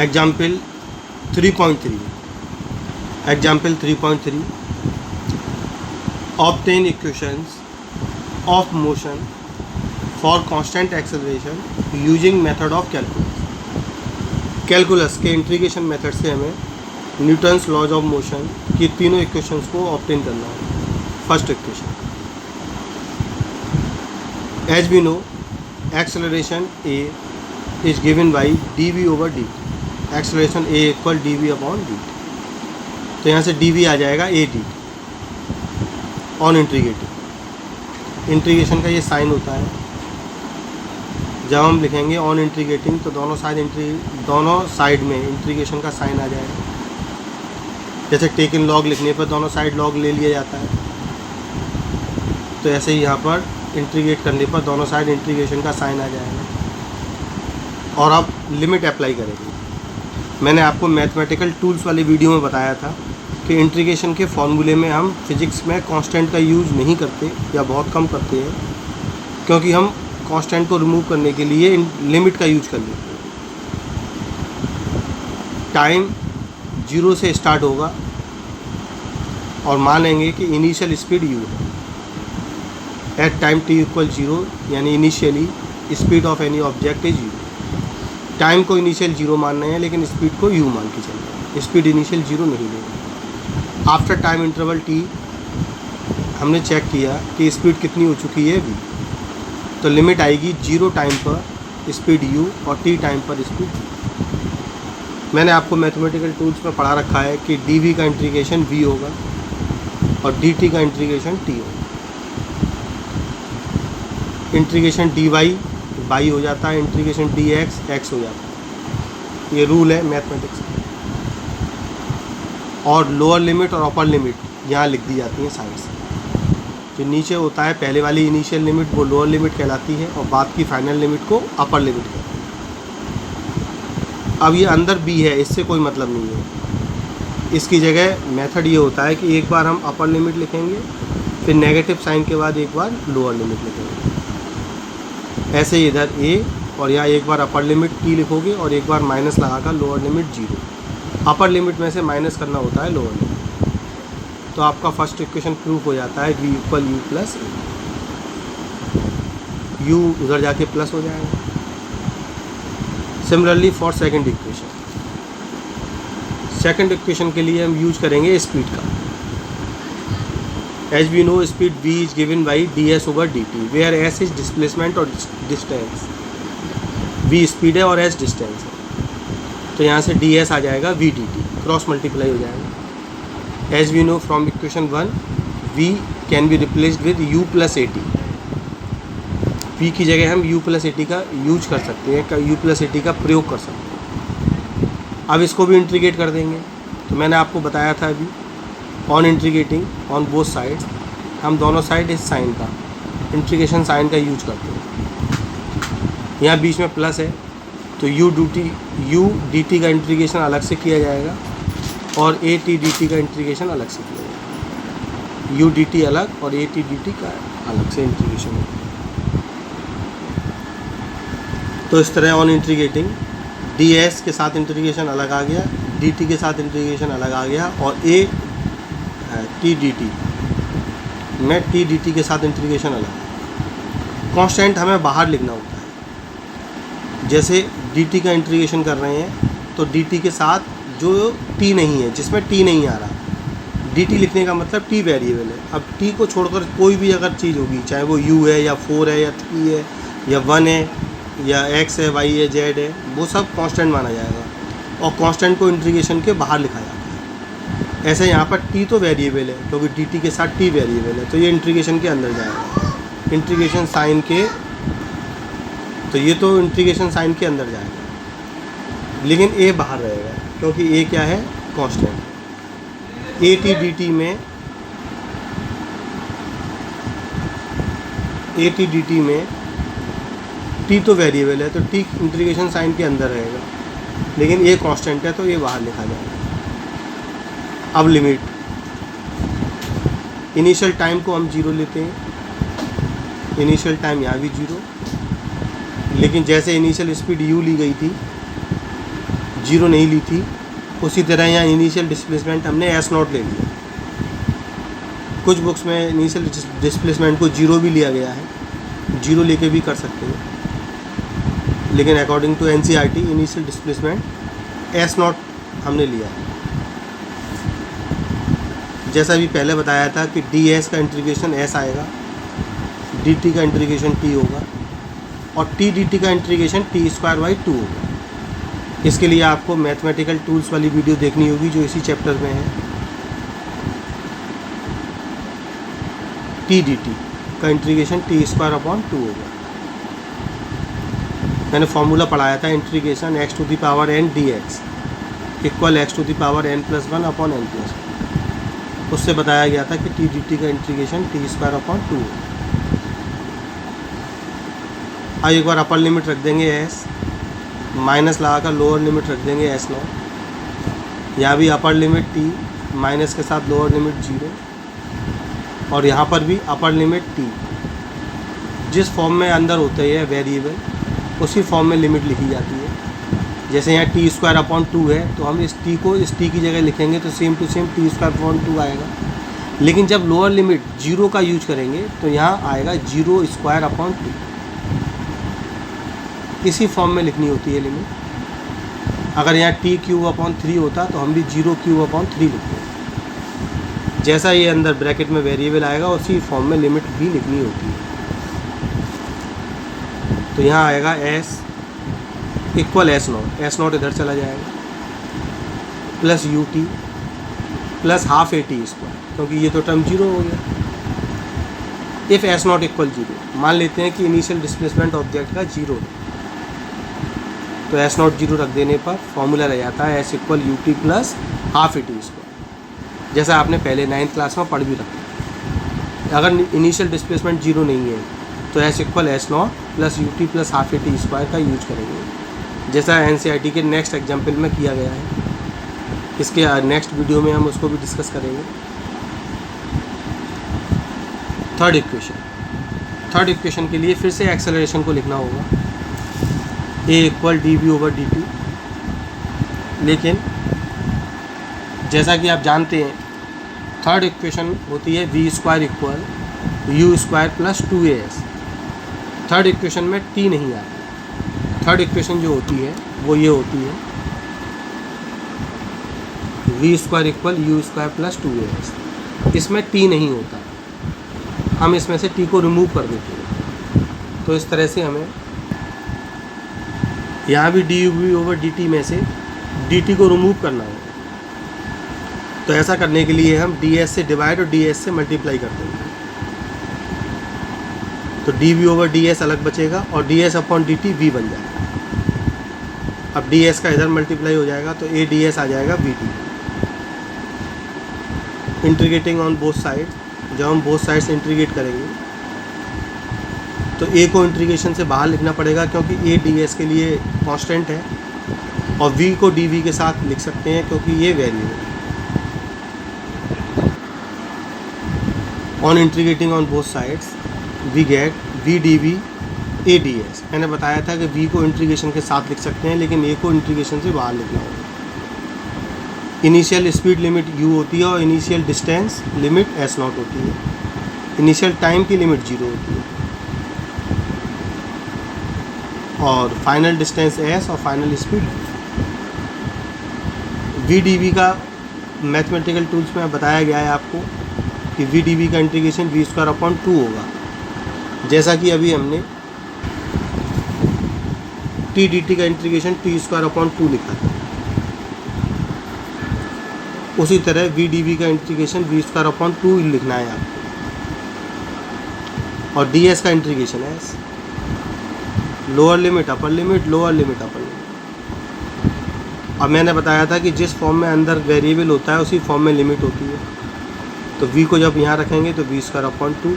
Example 3.3 example 3.3 obtain equations of motion for constant acceleration using method of calculus के integration method से हमें Newton's laws of motion की तीनों equations को obtain करना है। First equation, as we know acceleration a is given by d over dt, acceleration a equal dv upon dt। तो यहाँ से dv आ जाएगा a dt on integrating. Integration का ये साइन होता है। जब हम लिखेंगे ऑन इंटीग्रेटिंग तो दोनों साइड में इंटीग्रेशन का साइन आ जाएगा। जैसे टेकन लॉग लिखने पर दोनों साइड लॉग ले लिया जाता है, तो ऐसे ही यहाँ पर इंटीग्रेट करने पर दोनों साइड इंटीग्रेशन का साइन आ जाएगा और आप लिमिट अप्लाई करेंगे। मैंने आपको मैथमेटिकल टूल्स वाली वीडियो में बताया था कि इंटीग्रेशन के फॉर्मूले में हम फिज़िक्स में कांस्टेंट का यूज़ नहीं करते या बहुत कम करते हैं, क्योंकि हम कांस्टेंट को रिमूव करने के लिए लिमिट का यूज कर लेते हैं। टाइम 0 से स्टार्ट होगा और मान लेंगे कि इनिशियल स्पीड u है। एट टाइम t इक्वल 0 यानी initially speed of any object is u। Time को इनिशियल 0 मानना है लेकिन स्पीड को u मान के चलना है। स्पीड इनिशियल 0 नहीं लेगा। आफ्टर टाइम इंटरवल t हमने चेक किया कि स्पीड कितनी हो चुकी है v, तो लिमिट आएगी 0 टाइम पर स्पीड u और t टाइम पर स्पीड v। मैंने आपको मैथमेटिकल टूल्स में पढ़ा रखा है कि dv का इंटीग्रेशन v होगा और dt का इंटीग्रेशन t होगा। इंटीग्रेशन dy y हो जाता है, इंटीग्रेशन dx x हो जाता है। ये रूल है मैथमेटिक्स का। और लोअर लिमिट और अपर लिमिट यहाँ लिख दी जाती है साइड से। जो नीचे होता है पहले वाली इनिशियल लिमिट वो लोअर लिमिट कहलाती है और बाद की फाइनल लिमिट को अपर लिमिट कहलाती है। अब ये अंदर b है, इससे कोई मतलब नहीं है। इसकी जगह मेथड ये होता है कि एक बार हम अपर लिमिट लिखेंगे, फिर नेगेटिव साइन के बाद एक बार लोअर लिमिट लिखेंगे। ऐसे ही इधर a और यहाँ एक बार अपर लिमिट t लिखोगे और एक बार माइनस लगाकर लोअर लिमिट 0। अपर लिमिट में से माइनस करना होता है लोअर लिमिट। तो आपका फर्स्ट इक्वेशन प्रूफ हो जाता है v इक्वल u प्लस a। u उधर जाके प्लस हो जाएगा। Similarly for second equation, second equation के लिए हम यूज करेंगे स्पीड का। As we know speed v is given by ds over dt, where s is displacement और डिस्टेंस। v स्पीड है और s डिस्टेंस है, तो यहाँ से ds आ जाएगा v dt, क्रॉस मल्टीप्लाई हो जाएगा। As we know from equation 1 v can be replaced with u plus at। v की जगह हम u प्लस at का यूज कर सकते हैं, u प्लस at का प्रयोग कर सकते हैं। अब इसको भी इंटीग्रेट कर देंगे। तो मैंने आपको बताया था अभी on integrating on both sides हम दोनों साइड इस साइन का इंटीग्रेशन साइन का यूज करते हैं। यहाँ बीच में प्लस है तो u dt का इंटीग्रेशन अलग से किया जाएगा और a t dt का इंटीग्रेशन अलग से किया जाएगा। u dt अलग और a t dt का अलग से इंटीग्रेशन होगा। तो इस तरह ऑन इंटीग्रेटिंग ds के साथ इंटीग्रेशन अलग आ गया, dt के साथ इंटीग्रेशन अलग आ गया और a t dt में t dt के साथ इंटीग्रेशन अलग। कांस्टेंट हमें बाहर लिखना होता है। जैसे dt का इंटीग्रेशन कर रहे हैं तो dt के साथ जो t नहीं है, जिसमें t नहीं आ रहा, dt लिखने का मतलब t वेरिएबल है। अब t को छोड़कर कोई भी अगर चीज़ होगी, चाहे वो u है या 4 है या 3 है या 1 है या x है y है z है, वो सब कांस्टेंट माना जाएगा और कांस्टेंट को इंटीग्रेशन के बाहर लिखा जाता है। ऐसे यहाँ पर t तो वेरिएबल है क्योंकि dt के साथ t वेरिएबल है, तो ये इंटीग्रेशन के अंदर जाएगा। इंटीग्रेशन साइन के, तो ये तो इंटीग्रेशन साइन के अंदर जाएगा, लेकिन a बाहर रहेगा क्योंकि a क्या है, कांस्टेंट। at dt में t तो वेरिएबल है तो t इंटीग्रेशन साइन के अंदर रहेगा, लेकिन a कांस्टेंट है तो ये बाहर लिखा जाएगा। अब लिमिट, इनिशियल टाइम को हम 0 लेते हैं, इनिशियल टाइम यहाँ भी 0, लेकिन जैसे इनिशियल स्पीड u ली गई थी जीरो नहीं ली थी, उसी तरह यहाँ इनिशियल डिस्प्लेसमेंट हमने एस नॉट ले लिया। कुछ बुक्स में इनिशियल डिस्प्लेसमेंट को जीरो भी लिया गया है, जीरो लेके भी कर सकते हैं, लेकिन according to NCERT initial displacement s naught हमने लिया है। जैसा भी पहले बताया था कि डी एस का इंटीग्रेशन एस आएगा, डी टी का इंटीग्रेशन टी होगा और टी डी टी का इंटीग्रेशन टी स्क्वायर बाई 2 होगा। इसके लिए आपको मैथमेटिकल टूल्स वाली वीडियो देखनी होगी जो इसी चैप्टर में है। टी डी टी का इंटीग्रेशन टी स्क्वायर अपॉन 2 होगा। मैंने फॉर्मूला पढ़ाया था integration x to the power n d x equal x to the power n plus 1 upon n plus 1। उससे बताया गया था कि टी डी टी का इंटीग्रेशन टी स्क्वायर अपॉन 2 होगा। अब एक बार अपर लिमिट रख देंगे एस, माइनस लगाकर लोअर लिमिट रख देंगे एस नॉट। यहाँ भी अपर लिमिट टी, माइनस के साथ लोअर लिमिट 0, और यहाँ पर भी अपर लिमिट टी। जिस फॉर्म में अंदर होते हैं वेरिएबल उसी फॉर्म में लिमिट लिखी जाती है। जैसे यहाँ टी स्क्वायर अपॉन 2 है तो हम इस टी को इस टी की जगह लिखेंगे तो same to same t square upon 2 आएगा। लेकिन जब लोअर लिमिट 0 का यूज करेंगे तो यहाँ आएगा 0 स्क्वायर अपॉन 2। इसी फॉर्म में लिखनी होती है लिमिट। अगर यहाँ टी क्यूब अपॉन 3 होता तो हम भी 0 क्यूब अपॉन 3 लिखते हैं। जैसा ये अंदर ब्रैकेट में वेरिएबल आएगा उसी फॉर्म में लिमिट भी लिखनी होती है। तो यहाँ आएगा एस इक्वल एस नॉट इधर चला जाएगा, plus U T plus half A T square, क्योंकि ये तो टर्म 0 हो गया। इफ़ एस नॉट इक्वल 0, मान लेते हैं कि इनिशियल डिस्प्लेसमेंट ऑब्जेक्ट का 0 है, तो एस नॉट 0 रख देने पर फॉर्मूला रह जाता है S equal U T plus half A T square, जैसा आपने पहले 9th क्लास में पढ़ भी रखा। अगर इनिशियल डिस्प्लेसमेंट 0 नहीं है तो S equal S not plus U T plus half A T square का यूज करेंगे, जैसा एनसीईआरटी के नेक्स्ट एग्जाम्पल में किया गया है। इसके नेक्स्ट वीडियो में हम उसको भी डिस्कस करेंगे। थर्ड इक्वेशन के लिए फिर से एक्सेलरेशन को लिखना होगा, a equal d v over d t. लेकिन जैसा कि आप जानते हैं थर्ड इक्वेशन होती है v square equal u square plus 2as। Third equation में टी नहीं आता। थर्ड इक्वेशन जो होती है वो ये होती है v square equal u square plus 2as। इसमें टी नहीं होता, हम इसमें से टी को रिमूव कर देते हैं। तो इस तरह से हमें यहाँ भी d v over d t में से डी टी को रिमूव करना होगा। तो ऐसा करने के लिए हम डी एस से डिवाइड और डी एस से मल्टीप्लाई कर देंगे, तो d v over d s अलग बचेगा और d s upon d t v बन जाएगा। अब डी एस का इधर मल्टीप्लाई हो जाएगा तो ए डी एस आ जाएगा we T. Integrating on both side, जब हम बोथ साइड से इंटीग्रेट करेंगे तो ए को इंटीग्रेशन से बाहर लिखना पड़ेगा क्योंकि ए डी एस के लिए कांस्टेंट है, और वी को डी वी के साथ लिख सकते हैं क्योंकि ये वेरिएबल है। On integrating on both sides we get v d v a d s. मैंने बताया था कि वी को इंटीग्रेशन के साथ लिख सकते हैं लेकिन ए को इंटीग्रेशन से बाहर लिखना होगा। इनिशियल स्पीड लिमिट u होती है और initial distance limit s not होती है। इनिशियल टाइम की लिमिट 0 होती है और फाइनल डिस्टेंस s और final speed. V d v का मैथमेटिकल टूल्स में बताया गया है आपको कि वी डी वी का इंटीग्रेशन वी स्क्वायर अपॉन 2 होगा, जैसा कि अभी हमने टी डी टी का इंटीग्रेशन टी स्क्वायर अपॉन 2 लिखा था। उसी तरह वी डी वी का इंटीग्रेशन वी स्क्वायर अपॉन 2 लिखना है आपको, और डी एस का इंटीग्रेशन है lower limit upper limit, lower limit upper limit. अब मैंने बताया था कि जिस फॉर्म में अंदर वेरिएबल होता है उसी फॉर्म में लिमिट होती है। तो v को जब यहाँ रखेंगे तो वी स्क्वायर अपॉन 2,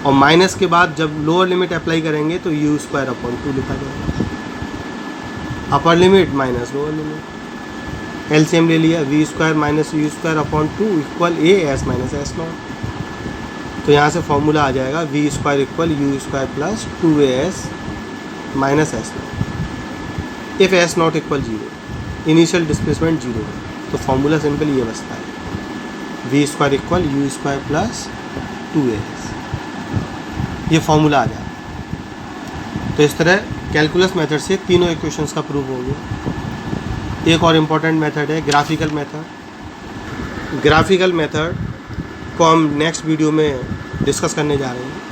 और माइनस के बाद जब लोअर लिमिट अप्लाई करेंगे तो यू स्क्वायर अपॉन 2 लिखा जाएगा। Upper limit minus lower limit, LCM ले लिया, v square minus u square upon 2 equal a s minus s nought. तो यहाँ से फॉर्मूला आ जाएगा v square equal u square plus 2as minus s nought. If s nought equal 0, initial displacement 0 है। तो formula simple ये बचता है v square equal u square plus 2as, ये फॉर्मूला आ जाता है। तो इस तरह कैलकुलस मेथड से तीनों इक्वेशंस का प्रूव हो गया। एक और इम्पॉर्टेंट मेथड है ग्राफिकल मेथड। ग्राफिकल मेथड को हम नेक्स्ट वीडियो में डिस्कस करने जा रहे हैं।